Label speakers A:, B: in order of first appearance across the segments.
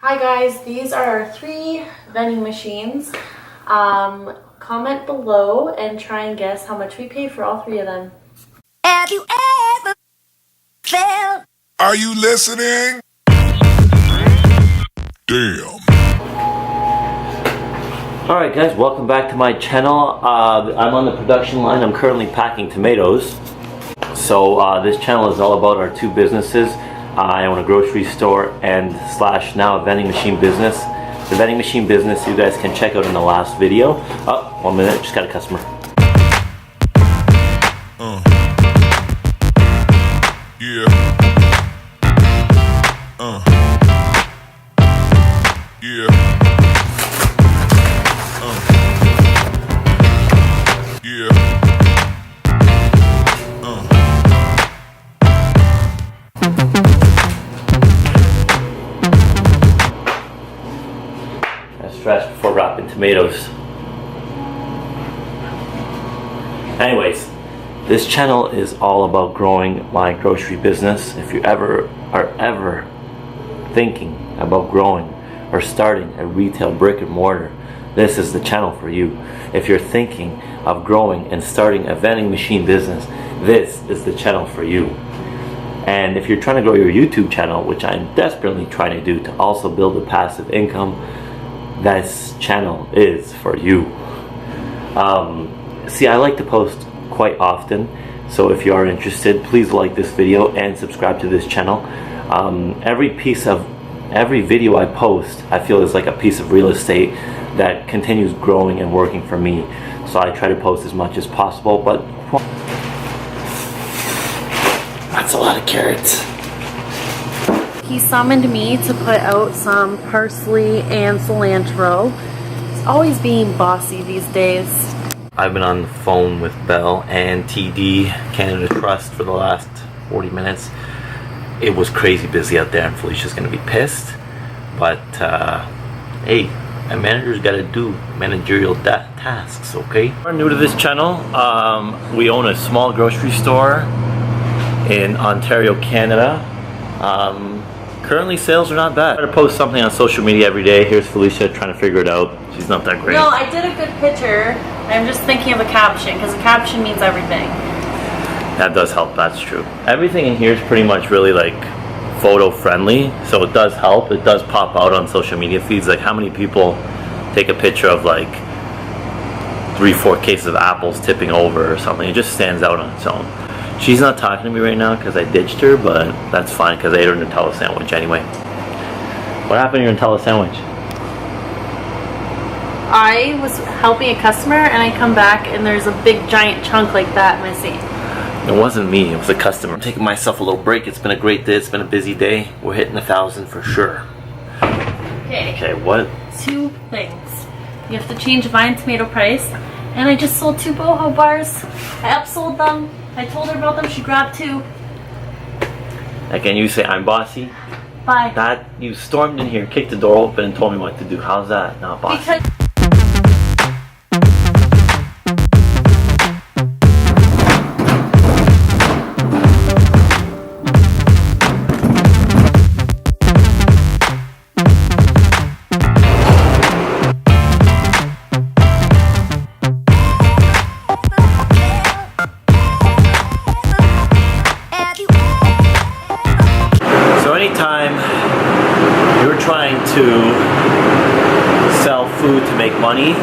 A: Hi guys, these are our 3 vending machines. Comment below and try and guess how much we paid for all 3 of them.
B: Have you ever felt?
C: Are you listening? Damn.
D: Alright guys, welcome back to my channel. I'm on the production line. I'm currently packing tomatoes. So this channel is all about our 2 businesses. I own a grocery store and / now a vending machine business. The vending machine business you guys can check out in the last video. Oh, 1 minute, just got a customer.
C: Yeah. Yeah. Yeah.
D: Stretch before wrapping tomatoes. Anyways, this channel is all about growing my grocery business. If you are ever thinking about growing or starting a retail brick and mortar, this is the channel for you. If you're thinking of growing and starting a vending machine business, this is the channel for you. And if you're trying to grow your YouTube channel, which I'm desperately trying to do to also build a passive income, this channel is for you. See, I like to post quite often, so if you are interested, please like this video and subscribe to this channel. Every video I post, I feel is like a piece of real estate that continues growing and working for me. So I try to post as much as possible, but that's a lot of carrots.
A: He summoned me to put out some parsley and cilantro. He's always being bossy these days.
D: I've been on the phone with Bell and TD Canada Trust for the last 40 minutes. It was crazy busy out there and Felicia's gonna be pissed. But hey, a manager's gotta do managerial tasks, okay? We're new to this channel. We own a small grocery store in Ontario, Canada. Currently sales are not bad. I try to post something on social media every day. Here's Felicia trying to figure it out. She's not that great.
A: No, I did a good picture. I'm just thinking of a caption because a caption means everything.
D: That does help, that's true. Everything in here is pretty much really like photo friendly, so it does help. It does pop out on social media feeds. Like how many people take a picture of like 3-4 cases of apples tipping over or something. It just stands out on its own. She's not talking to me right now because I ditched her, but that's fine because I ate her Nutella sandwich anyway. What happened to your Nutella sandwich?
A: I was helping a customer and I come back and there's a big giant chunk like that missing.
D: It wasn't me, it was a customer. I'm taking myself a little break. It's been a great day, it's been a busy day. We're hitting 1,000 for sure. Okay, what?
A: 2 things. You have to change the vine tomato price, and I just sold 2 boho bars. I upsold them. I told her about them, she grabbed 2.
D: Like, and you say I'm bossy?
A: Bye.
D: That, you stormed in here, kicked the door open and told me what to do. How's that not bossy?
A: Because
D: anytime you're trying to sell food to make money,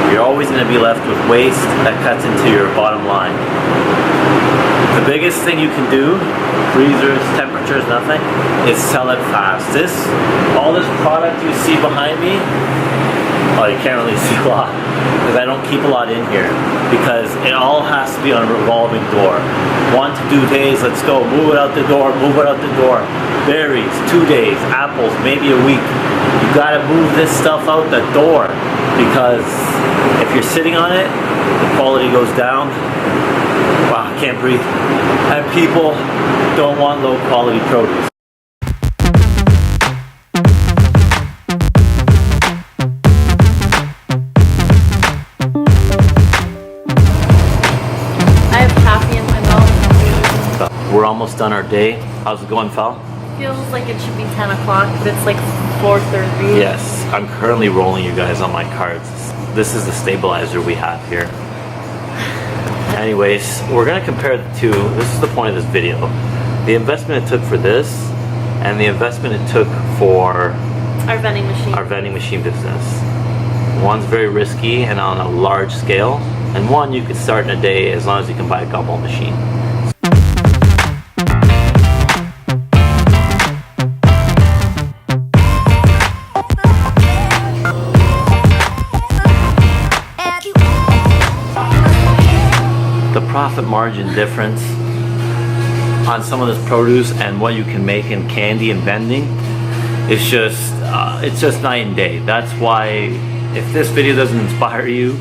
D: you're always going to be left with waste that cuts into your bottom line. The biggest thing you can do, freezers, temperatures, nothing, is sell it fast. All this product you see behind me, oh, you can't really see a lot because I don't keep a lot in here because it all has to be on a revolving door. 1 to 2 days, let's go, move it out the door, move it out the door. Berries, 2 days, apples, maybe a week. You gotta move this stuff out the door because if you're sitting on it, the quality goes down. Wow, I can't breathe. And people don't want low quality produce.
A: I have coffee in my mouth.
D: We're almost done our day. How's it going, Fel?
A: feels like it should be 10 o'clock, but it's like 4:30.
D: Yes, I'm currently rolling you guys on my cards. This is the stabilizer we have here. Anyways, we're gonna compare the two. This is the point of this video. The investment it took for this and the investment it took for
A: Our vending machine.
D: our vending machine business. One's very risky and on a large scale, and one you could start in a day as long as you can buy a gumball machine. The profit margin difference on some of this produce and what you can make in candy and vending is just it's just night and day. That's why if this video doesn't inspire you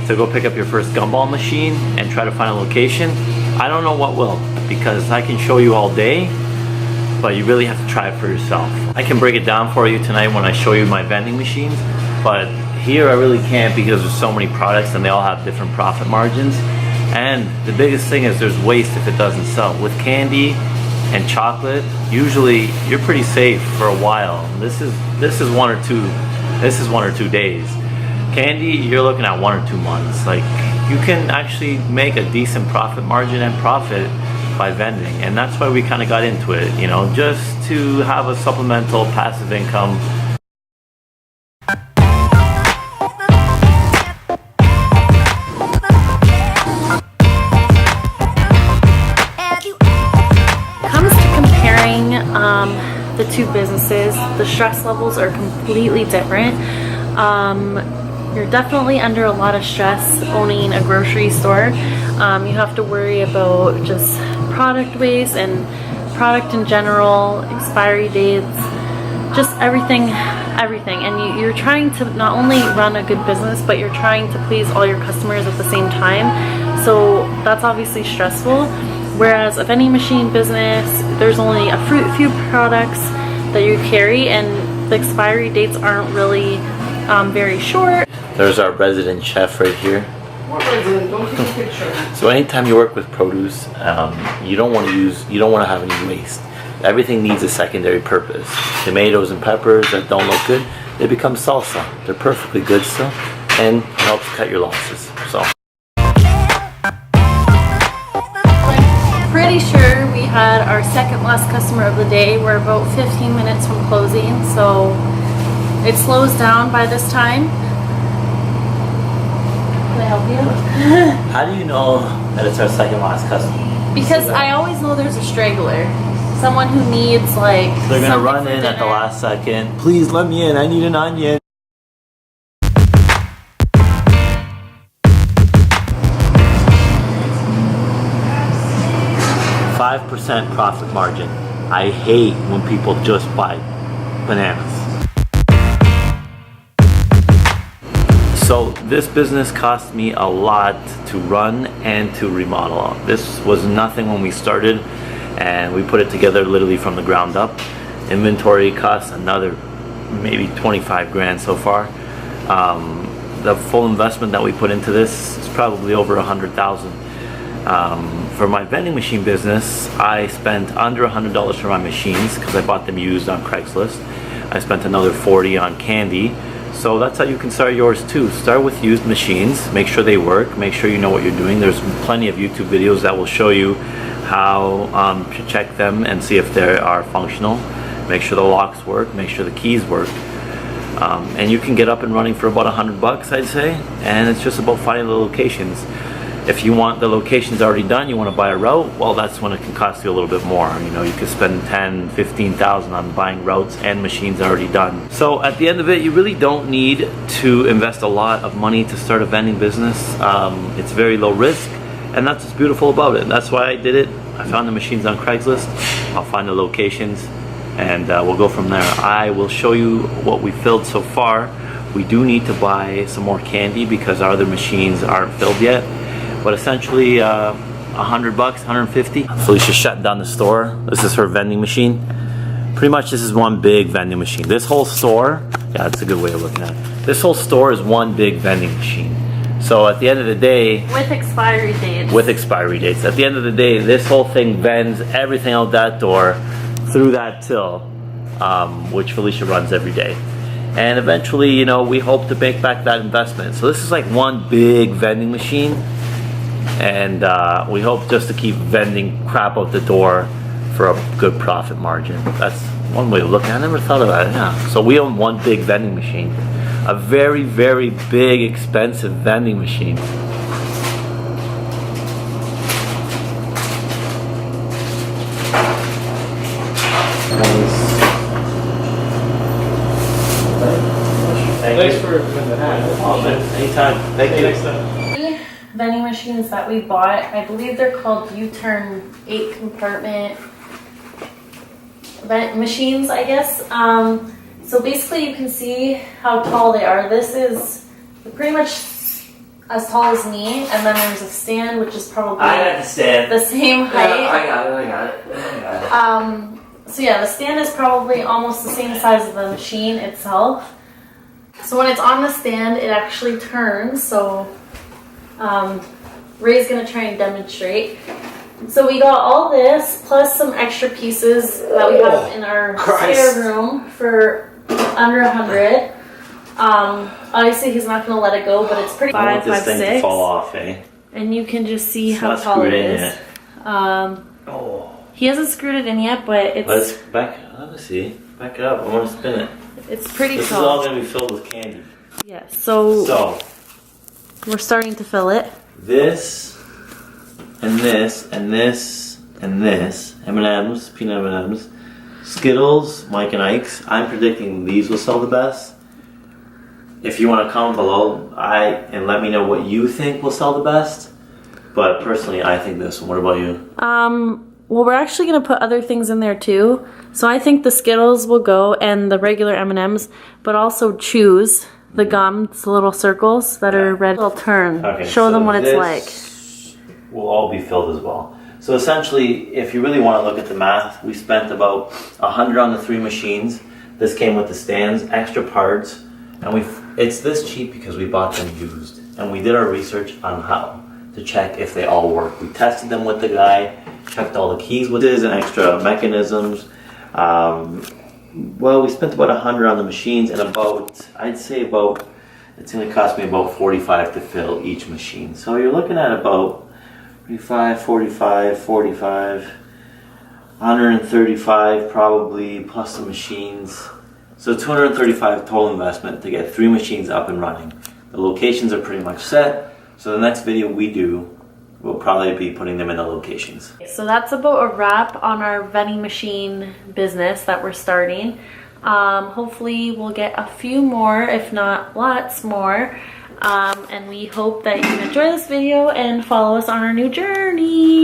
D: to go pick up your first gumball machine and try to find a location, I don't know what will, because I can show you all day, but you really have to try it for yourself. I can break it down for you tonight when I show you my vending machines, but here I really can't because there's so many products and they all have different profit margins. And the biggest thing is there's waste if it doesn't sell. With candy and chocolate, usually you're pretty safe for a while. This is 1 or 2 days. Candy, you're looking at 1 or 2 months. Like, you can actually make a decent profit margin and profit by vending, and that's why we kind of got into it, you know, just to have a supplemental passive income.
A: Comes to comparing the two businesses, the stress levels are completely different. You're definitely under a lot of stress owning a grocery store. You have to worry about just product waste and product in general, expiry dates, just everything. And you're trying to not only run a good business, but you're trying to please all your customers at the same time. So that's obviously stressful. Whereas a vending machine business, there's only a few products that you carry, and the expiry dates aren't really very short.
D: There's our resident chef right here. So anytime you work with produce, you don't want to have any waste. Everything needs a secondary purpose. Tomatoes and peppers that don't look good, they become salsa. They're perfectly good still, and it helps cut your losses. So.
A: Pretty sure we had our second last customer of the day. We're about 15 minutes from closing, so it slows down by this time. Can I help you?
D: How do you know that it's our second last customer?
A: Because I always know there's a straggler. Someone who needs like
D: They're gonna
A: something
D: run
A: for
D: in at the
A: dinner.
D: last second. Please let me in, I need an onion. %5 profit margin. I hate when people just buy bananas. So this business cost me a lot to run and to remodel. This was nothing when we started, and we put it together literally from the ground up. Inventory costs another maybe 25 grand so far. The full investment that we put into this is probably over 100,000. For my vending machine business, I spent under $100 for my machines because I bought them used on Craigslist. I spent another 40 on candy. So that's how you can start yours too. Start with used machines, make sure they work, make sure you know what you're doing. There's plenty of YouTube videos that will show you how to check them and see if they are functional. Make sure the locks work, make sure the keys work. And you can get up and running for about $100, I'd say. And it's just about finding the locations. If you want the locations already done, you want to buy a route, well, that's when it can cost you a little bit more. You know, you could spend $10,000, $15,000 on buying routes and machines already done. So at the end of it, you really don't need to invest a lot of money to start a vending business. It's very low risk, and that's what's beautiful about it. That's why I did it. I found the machines on Craigslist. I'll find the locations, and we'll go from there. I will show you what we filled so far. We do need to buy some more candy because our other machines aren't filled yet. But essentially, $100, $150. Felicia shut down the store. This is her vending machine. Pretty much this is one big vending machine. This whole store, yeah, that's a good way of looking at it. This whole store is one big vending machine. So at the end of the day,
A: with expiry dates.
D: At the end of the day, this whole thing vends everything out that door 3 through that till, which Felicia runs every day. And eventually, you know, we hope to make back that investment. So this is like one big vending machine, and we hope just to keep vending crap out the door for a good profit margin. That's one way to look at it. I never thought about it. Yeah. So we own one big vending machine, a very, very big, expensive vending machine.
E: Thanks for the hat.
D: Anytime. Thank you.
E: Next time.
A: Vending machines that we bought, I believe they're called U-turn 8 compartment machines, I guess. So basically you can see how tall they are. This is pretty much as tall as me, and then there's a stand which is probably
D: the stand.
A: the same height.
D: I got it.
A: So yeah, the stand is probably almost the same size as the machine itself. So when it's on the stand, it actually turns. So Ray's gonna try and demonstrate. So we got all this plus some extra pieces that we have in our spare room for under 100. Obviously he's not gonna let it go, but it's pretty.
D: I want this
A: 5,
D: thing
A: 6,
D: to fall off, eh?
A: and you can just see
D: It's
A: how
D: not
A: tall it
D: screwed in
A: is.
D: yet. Oh.
A: He hasn't screwed it in yet, but it's
D: Let's back. Let me see. Back it up. I want to spin it.
A: it's pretty
D: This is
A: tall.
D: all gonna be filled with candy.
A: Yeah. So
D: So
A: we're starting to fill it.
D: this and this and this and this M&Ms, peanut M&Ms, Skittles, Mike and Ike's. I'm predicting these will sell the best. If you want to comment below, and let me know what you think will sell the best. But personally, I think this one. What about you?
A: Well, we're actually gonna put other things in there too. So I think the Skittles will go, and the regular M&Ms, but also Chews, the gums, the little circles that are red. Little turn.
D: Okay,
A: Show
D: so
A: them what it's like.
D: this will all be filled as well. So essentially, if you really want to look at the math, we spent about 100 on the 3 machines. This came with the stands, extra parts, and it's this cheap because we bought them used, and we did our research on how to check if they all work. We tested them with the guy, checked all the keys with it and extra mechanisms. Well, we spent about 100 on the machines, and I'd say it's going to cost me about 45 to fill each machine. So you're looking at about 45, 45, 135 probably, plus the machines. So 235 total investment to get 3 machines up and running. The locations are pretty much set. So the next video we do, we'll probably be putting them in the locations.
A: So that's about a wrap on our vending machine business that we're starting. Hopefully we'll get a few more, if not lots more. And we hope that you enjoy this video and follow us on our new journey.